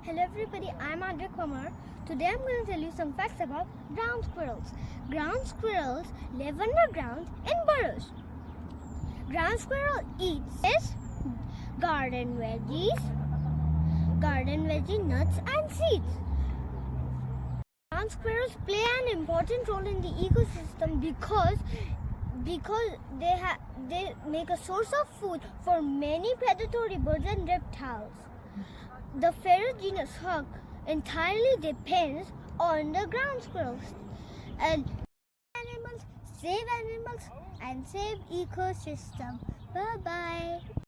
Hello everybody, I'm Andre Kumar. Today I'm going to tell you some facts about ground squirrels. Ground squirrels live underground in burrows. Ground squirrel eats garden veggie nuts and seeds. Ground squirrels play an important role in the ecosystem because they make a source of food for many predatory birds and reptiles. The ferret genus hawk entirely depends on the ground squirrels. And save animals and save ecosystem. Bye bye.